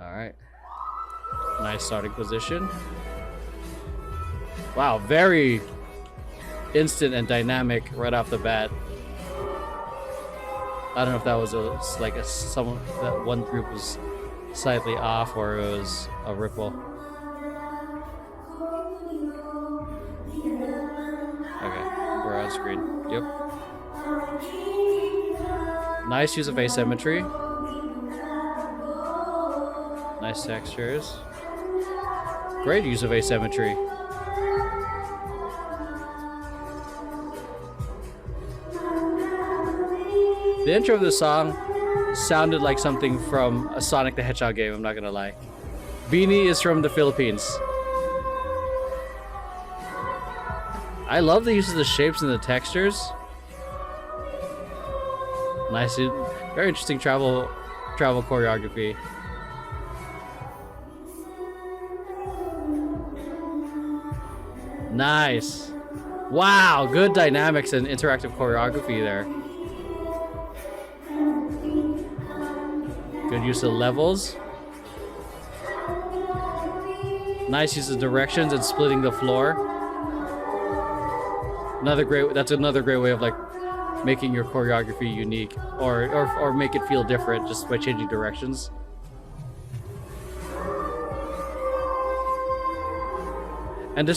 All right. Nice starting position. Wow, very instant and dynamic right off the bat. I don't know if that was someone that one group was slightly off or it was a ripple. Okay, we're on screen. Yep. Nice use of asymmetry. Nice textures. Great use of asymmetry. The intro of the song sounded like something from a Sonic the Hedgehog game, I'm not gonna lie. BINI is from the Philippines. I love the use of the shapes and the textures. Nice, very interesting travel choreography. Nice. Wow, good dynamics and interactive choreography there. Good use of levels. Nice use of directions and splitting the floor. That's another great way of like making your choreography unique or make it feel different just by changing directions. And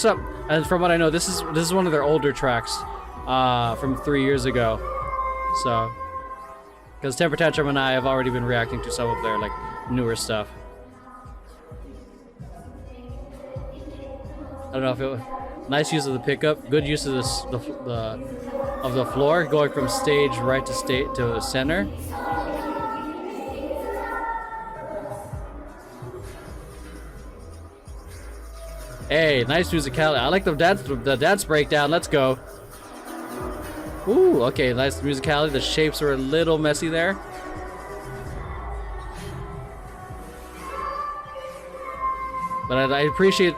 and from what I know, this is one of their older tracks from 3 years ago. So, because Temper Tantrum and I have already been reacting to some of their like newer stuff. I don't know if it was nice use of the pickup, good use of the floor, going from stage right to the center. Hey, nice musicality. I like the dance breakdown. Let's go. Ooh, okay, nice musicality. The shapes were a little messy there. But I appreciate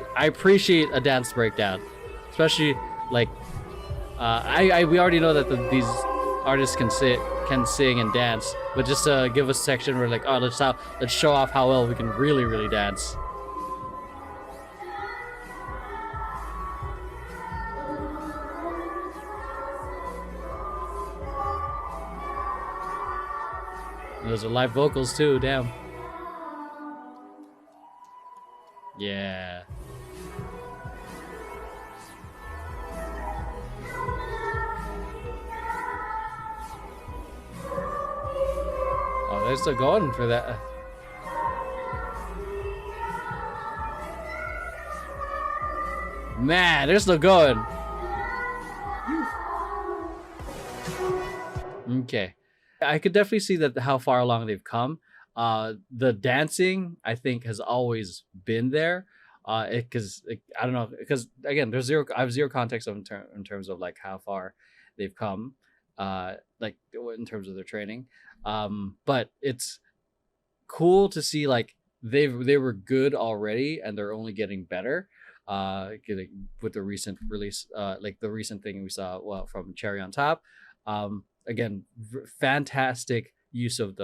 a dance breakdown, especially like we already know that these artists can sing and dance, but just to give a section where like, oh, let's show off how well we can really dance. And those are live vocals too, damn. Yeah. Oh, they're still going for that. Man, they're still going. Okay. I could definitely see that how far along they've come. The dancing, I think, has always been there. Because I don't know, because again, I have zero context in terms of like how far they've come, like in terms of their training. But it's cool to see like they were good already and they're only getting better. With the recent release, like the recent thing we saw, from Cherry on Top. Again, fantastic use of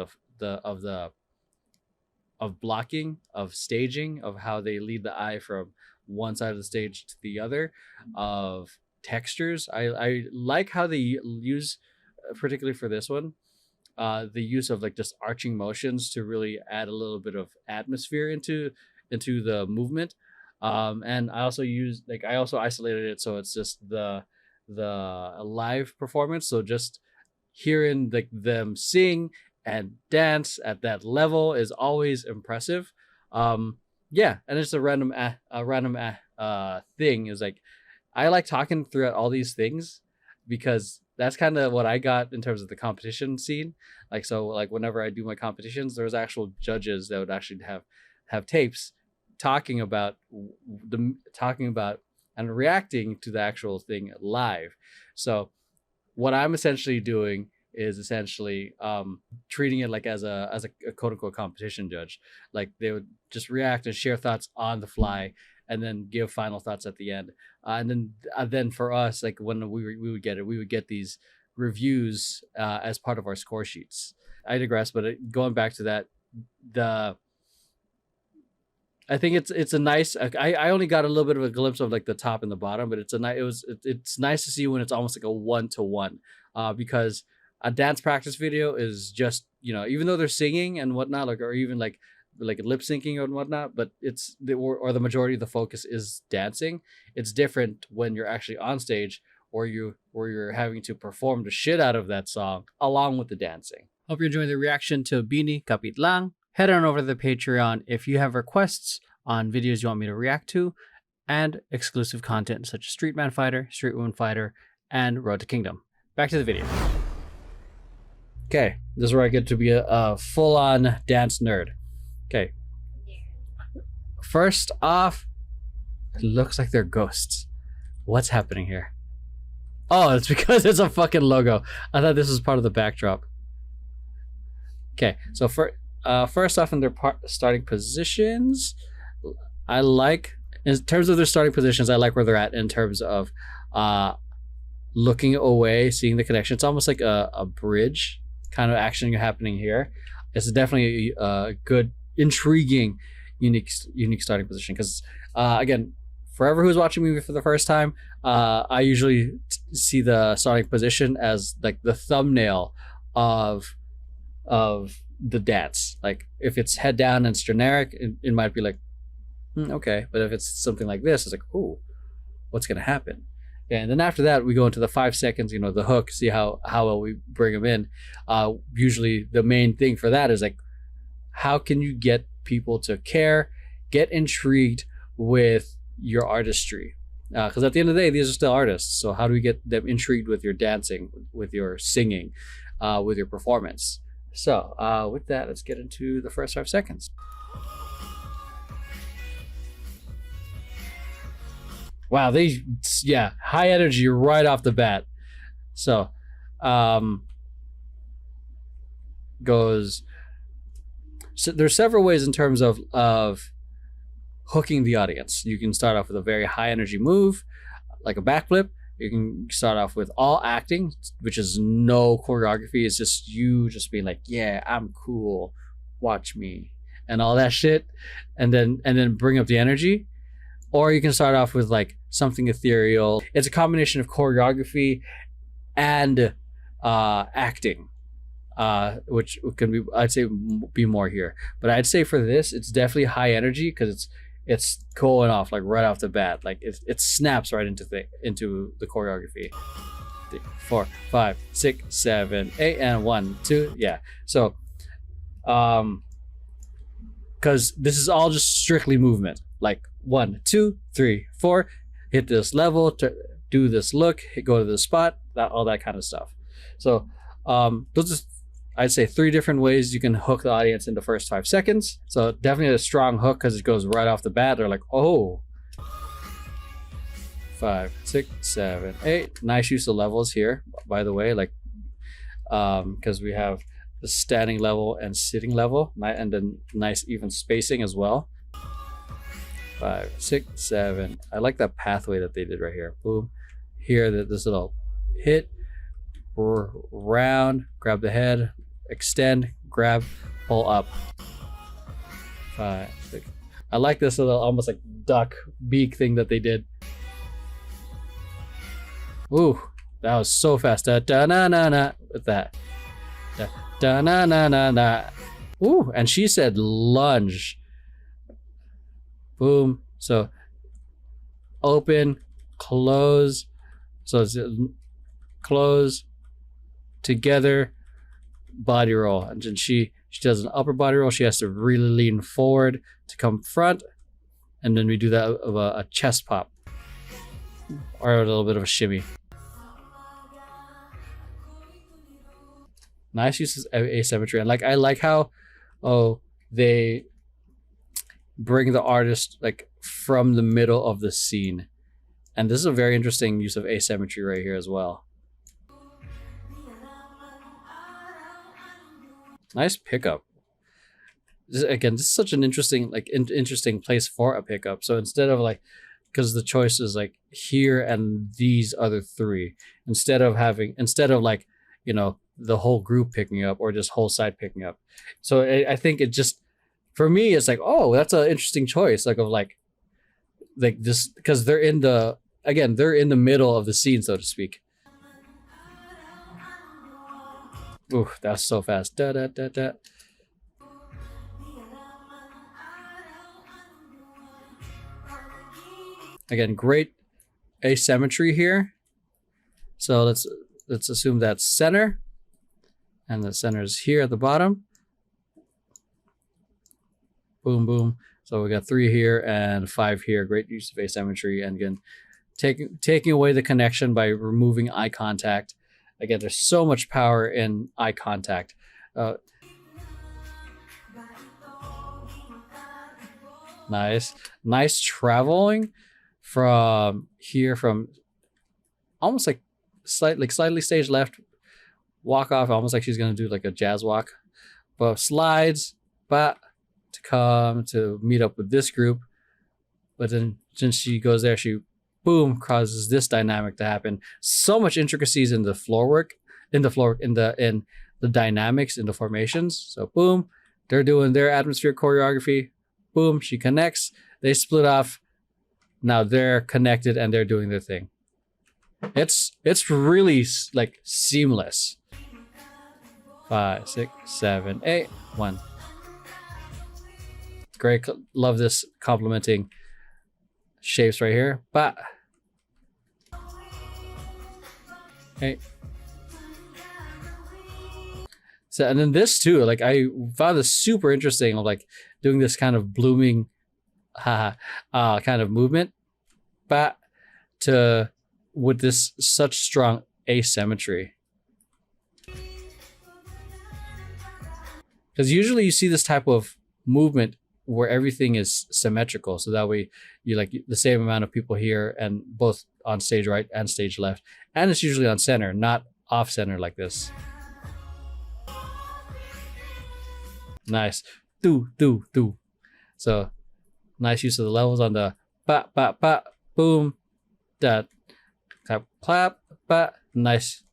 of blocking, of staging, of how they lead the eye from one side of the stage to the other, of textures. I like how they use, particularly for this one, the use of like just arching motions to really add a little bit of atmosphere into the movement. And I also isolated it so it's just the live performance. So just hearing them sing and dance at that level is always impressive. Yeah, and it's a random thing is like I like talking throughout all these things because that's kind of what I got in terms of the competition scene. Like, so like whenever I do my competitions, there's actual judges that would actually have tapes talking about and reacting to the actual thing live. So what I'm essentially doing is essentially treating it like as a quote unquote competition judge. Like they would just react and share thoughts on the fly and then give final thoughts at the end. And then for us, like when we would get these reviews as part of our score sheets. I digress, but going back to that, I think it's a nice. I only got a little bit of a glimpse of like the top and the bottom, but it's nice to see when it's almost like a 1-to-1, because a dance practice video is just, even though they're singing and whatnot, like, or even like lip syncing and whatnot, but or the majority of the focus is dancing. It's different when you're actually on stage, or you're having to perform the shit out of that song along with the dancing. Hope you're enjoying the reaction to BINI, Kapit Lang. Head on over to the Patreon if you have requests on videos you want me to react to, and exclusive content such as Street Man Fighter, Street Woman Fighter, and Road to Kingdom. Back to the video. Okay, this is where I get to be a full-on dance nerd. Okay. First off, it looks like they're ghosts. What's happening here? Oh, it's because it's a fucking logo. I thought this was part of the backdrop. Okay, so first off, in their starting positions, I like, in terms of their starting positions, I like where they're at in terms of looking away, seeing the connection. It's almost like a bridge kind of action happening here. It's definitely a good, intriguing, unique starting position. Because again, forever who's watching me for the first time, I usually see the starting position as like the thumbnail of the dance. Like if it's head down and it's generic, it might be like, okay. But if it's something like this, it's like, ooh, what's gonna happen? And then after that, we go into the 5 seconds, the hook, see how well we bring them in. Usually the main thing for that is like, how can you get people to care, get intrigued with your artistry? Because at the end of the day, these are still artists. So how do we get them intrigued with your dancing, with your singing, with your performance? So with that, let's get into the first 5 seconds. Wow, high energy right off the bat. So so there's several ways in terms of hooking the audience. You can start off with a very high energy move, like a backflip. You can start off with all acting, which is no choreography. It's just you just being like, yeah, I'm cool, watch me, and all that shit, and then bring up the energy. Or you can start off with like something ethereal. It's a combination of choreography and acting, which can be, I'd say, be more here. But I'd say for this, it's definitely high energy because it's going off like right off the bat. Like it snaps right into the choreography. 3, 4, 5, 6, 7, 8, and 1, 2. Yeah. So, because this is all just strictly movement. Like 1, 2, 3, 4. Hit this level to do this look. Go to this spot. All that kind of stuff. So, those are, I'd say, 3 different ways you can hook the audience in the first 5 seconds. So definitely a strong hook because it goes right off the bat. They're like, oh. 5, 6, 7, 8. Nice use of levels here, by the way, like because we have the standing level and sitting level, and then nice even spacing as well. 5, 6, 7. I like that pathway that they did right here. Boom. Here, this little hit, round, grab the head, extend, grab, pull up. 5, 6. I like this little almost like duck beak thing that they did. Ooh, that was so fast. Da da na na na with that. Da da na na na na. Ooh, and she said lunge. Boom. So open, close. So it's close, together, body roll. And then she does an upper body roll. She has to really lean forward to come front. And then we do that of a chest pop or a little bit of a shimmy. Nice use of asymmetry. And like I like how they bring the artist like from the middle of the scene. And this is a very interesting use of asymmetry right here as well. Nice pickup. Again, this is such an interesting interesting place for a pickup. So instead of like because the choice is like here and these other three, instead of like, you know, the whole group picking up or just whole side picking up. So I think it just, for me, it's like, oh, that's an interesting choice, like of like this, because they're in the middle of the scene, so to speak. Ooh, that's so fast. Da da da da. Again, great asymmetry here. So let's assume that's center, and the center is here at the bottom. Boom, boom. So we got 3 here and 5 here. Great use of asymmetry, and again, taking away the connection by removing eye contact. Again, there's so much power in eye contact. Nice traveling from here, from almost like slightly stage left, walk off, almost like she's gonna do like a jazz walk, but slides back to come to meet up with this group. But then since she goes there, she boom causes this dynamic to happen. So much intricacies in the in the dynamics, in the formations. So boom, they're doing their atmospheric choreography. Boom, she connects. They split off. Now they're connected and they're doing their thing. It's really like seamless. 5, 6, 7, 8, 1. Great, love this complementing shapes right here. But okay. So, and then this too, like I found this super interesting of like doing this kind of blooming kind of movement, but with this such strong asymmetry. Because usually you see this type of movement where everything is symmetrical, so that way you like the same amount of people here, and both on stage right and stage left, and it's usually on center, not off center like this. Nice. Do. So nice use of the levels on the ba ba ba boom, that clap clap ba. Nice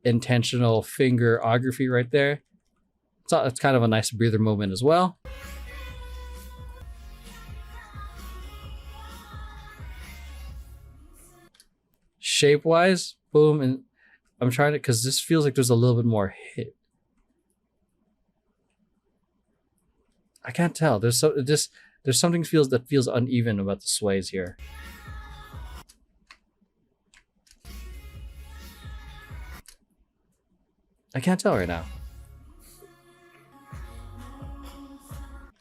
intentional fingerography right there. So it's kind of a nice breather movement as well. Shape wise, boom, and I'm trying to, because this feels like there's a little bit more hit. I can't tell. There's something that feels uneven about the sways here. I can't tell right now.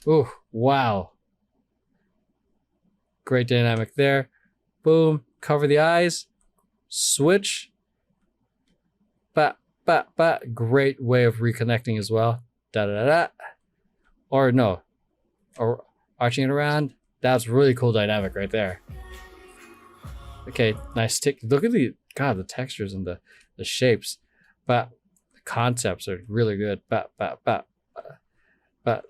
Oh, wow. Great dynamic there. Boom. Cover the eyes. Switch. Ba. Great way of reconnecting as well. Da da da. Or no. Or arching it around. That's really cool dynamic right there. Okay, nice tick. Look at the textures and the shapes. But the concepts are really good. But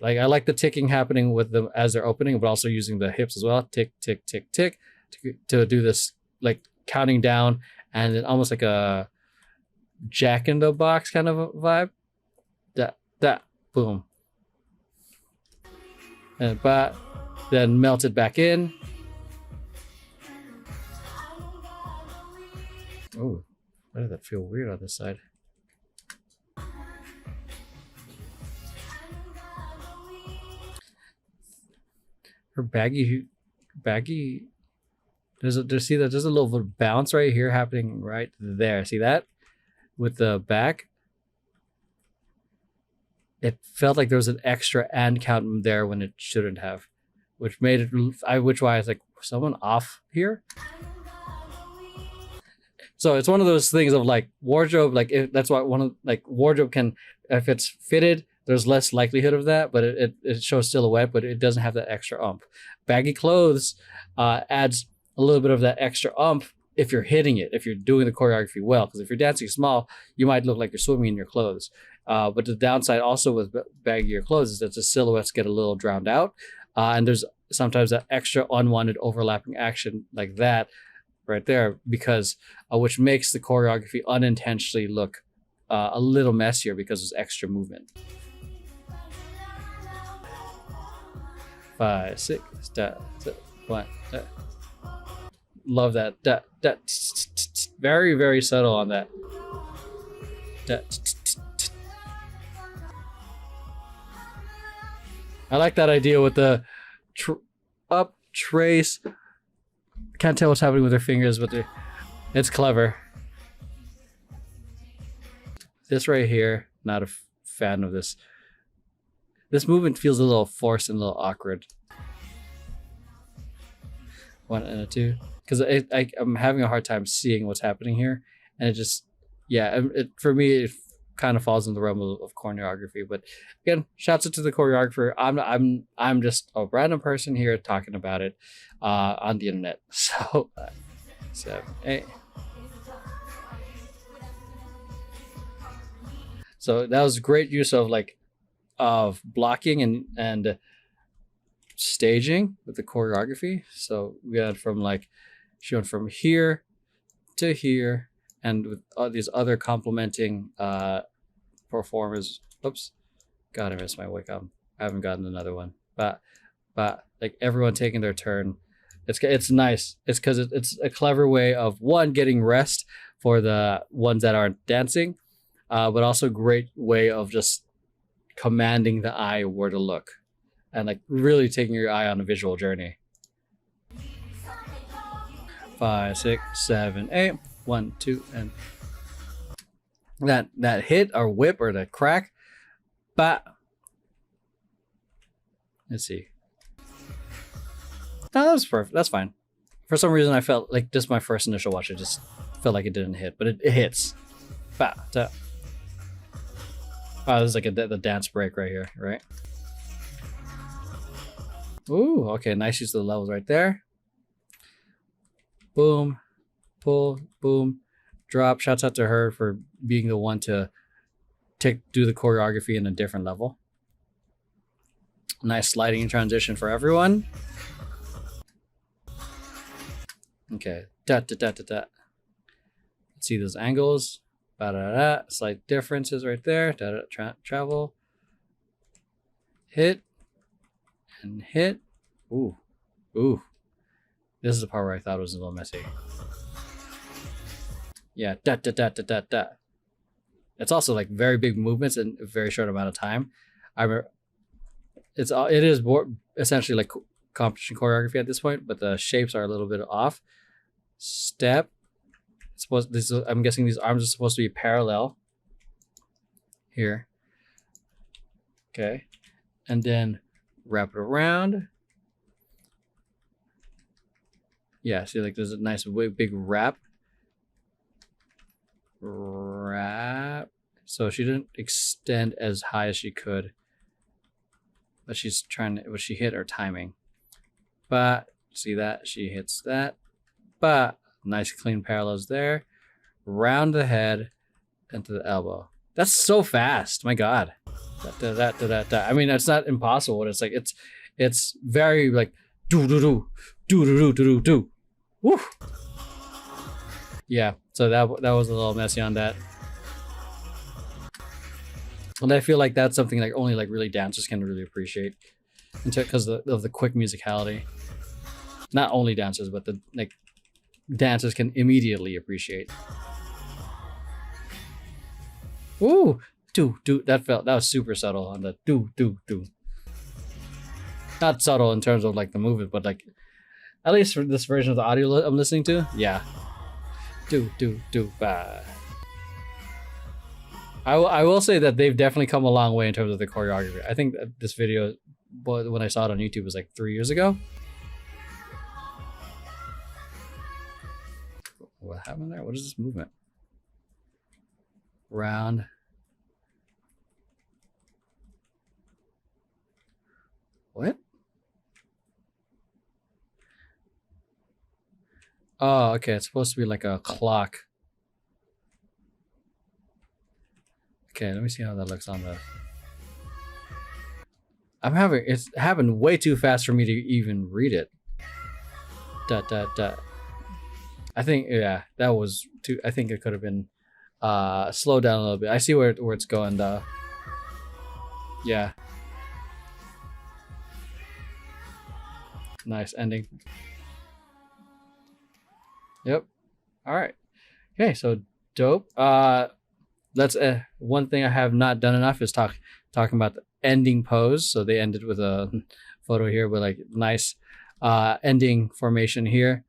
like I like the ticking happening with them as they're opening, but also using the hips as well. Tick, tick, tick, tick, to do this like counting down, and then almost like a Jack in the Box kind of a vibe. That boom. And but then melt it back in. Oh, why did that feel weird on this side? Her baggy. There's a little bit of bounce right here happening right there. See that? With the back. It felt like there was an extra and count there when it shouldn't have, which made it. Which why I was like, someone off here. So it's one of those things of like wardrobe, like that's why wardrobe can, if it's fitted, there's less likelihood of that, but it shows silhouette, but it doesn't have that extra oomph. Baggy clothes adds a little bit of that extra oomph if you're hitting it, if you're doing the choreography well. Because if you're dancing small, you might look like you're swimming in your clothes. But the downside also with baggier clothes is that the silhouettes get a little drowned out. And there's sometimes that extra unwanted overlapping action like that right there, because which makes the choreography unintentionally look a little messier because there's extra movement. 5, 6, one. Love that. Very, very subtle on that. I like that idea with the up trace. Can't tell what's happening with her fingers, but it's clever. This right here, not a fan of this. This movement feels a little forced and a little awkward. 1 and a 2, because I'm having a hard time seeing what's happening here, and it just, yeah, for me it kind of falls in the realm of choreography. But again, shouts out to the choreographer. I'm just a random person here talking about it on the internet. So 7, 8. So that was great use of blocking and staging with the choreography. So we had from showing from here to here, and with all these other complementing performers. Oops, God, I missed my wake up. I haven't gotten another one, but like everyone taking their turn. It's nice. It's because it's a clever way of, one, getting rest for the ones that aren't dancing, but also great way of just commanding the eye where to look, and really taking your eye on a visual journey. 5, 6, 7, 8. 1, 2, and that hit or whip or the crack. But let's see. No, that's perfect. That's fine. For some reason, I felt like just my first initial watch, I just felt like it didn't hit, but it hits. Bah, da. Oh, this is like the dance break right here, right? Ooh, okay, nice use of the levels right there. Boom, pull, boom, drop. Shouts out to her for being the one to do the choreography in a different level. Nice sliding transition for everyone. Okay, Let's see those angles. Slight differences right there. Travel. Hit. And hit. Ooh. This is the part where I thought it was a little messy. Yeah. It's also very big movements in a very short amount of time. I remember it is more essentially like competition choreography at this point, but the shapes are a little bit off. Step. I'm guessing these arms are supposed to be parallel here. Okay. And then wrap it around. Yeah, see, there's a nice big wrap. So she didn't extend as high as she could, but she's she hit her timing. But see that she hits that. But nice clean parallels there. Round the head into the elbow. That's so fast. My God. I mean, it's not impossible. It's it's very do. Woo. Yeah. So that was a little messy on that. And I feel like that's something only really dancers can really appreciate, because of the quick musicality. Not only dancers, but the dancers can immediately appreciate. Ooh, do. That was super subtle on the do. Not subtle in terms of the movement, but at least for this version of the audio I'm listening to, yeah. Do. I will say that they've definitely come a long way in terms of the choreography. I think that this video, when I saw it on YouTube, was 3 years ago. What happened there? What is this movement? Round. What? Oh, okay. It's supposed to be like a clock. Okay, let me see how that looks on the... It's happened way too fast for me to even read it. I think, yeah, that was too. I think it could have been slowed down a little bit. I see where it's going though. Yeah. Nice ending. Yep. All right. Okay, so dope. That's one thing I have not done enough is talking about the ending pose. So they ended with a photo here with like nice ending formation here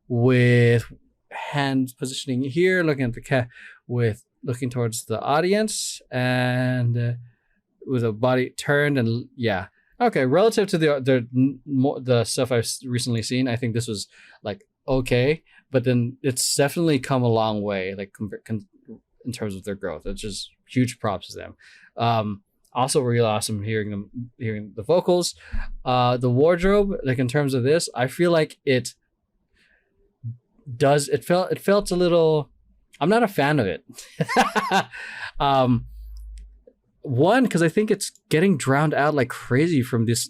with hand positioning here, looking at the cat with looking towards the audience and with a body turned and yeah. Okay, relative to the stuff I've recently seen, I think this was like okay, but then it's definitely come a long way, like in terms of their growth. It's just huge props to them. Also really awesome hearing the vocals. The wardrobe, like in terms of this, I feel like it felt a little. I'm not a fan of it. One, because I think it's getting drowned out like crazy from this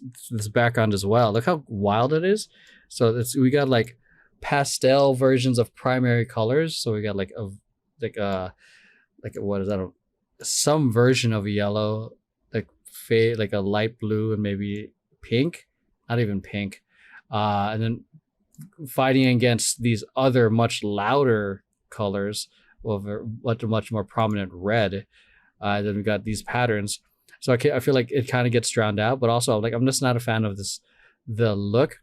background as well. Look how wild it is. So we got like pastel versions of primary colors. So we got like what is that? Some version of a yellow, like fade, like a light blue and maybe pink, not even pink, and then fighting against these other much louder colors of a much more prominent red. Then we got these patterns. So I feel like it kind of gets drowned out, but also like I'm just not a fan of the look.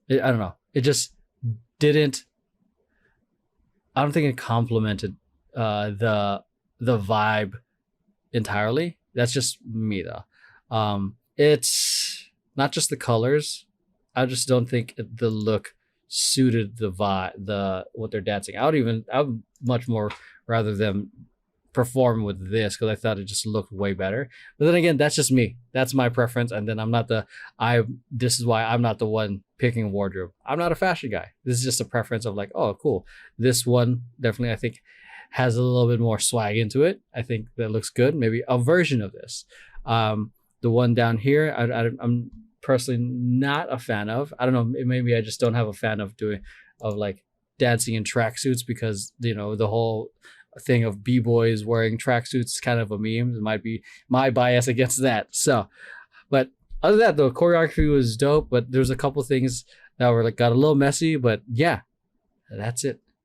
I don't know. It just didn't. I don't think it complemented the vibe entirely. That's just me though. It's not just the colors. I just don't think the look suited the vibe, what they're dancing. I would much more rather them perform with this because I thought it just looked way better. But then again, that's just me. That's my preference. And then this is why I'm not the one picking wardrobe. I'm not a fashion guy. This is just a preference of like, oh, cool. This one definitely I think has a little bit more swag into it. I think that looks good. Maybe a version of this. The one down here, I'm personally not a fan of. I don't know. Maybe I just don't have a fan of like dancing in tracksuits because the whole thing of b-boys wearing tracksuits is kind of a meme. It might be my bias against that. So, but other than that, the choreography was dope. But there's a couple things that were like got a little messy. But yeah, that's it.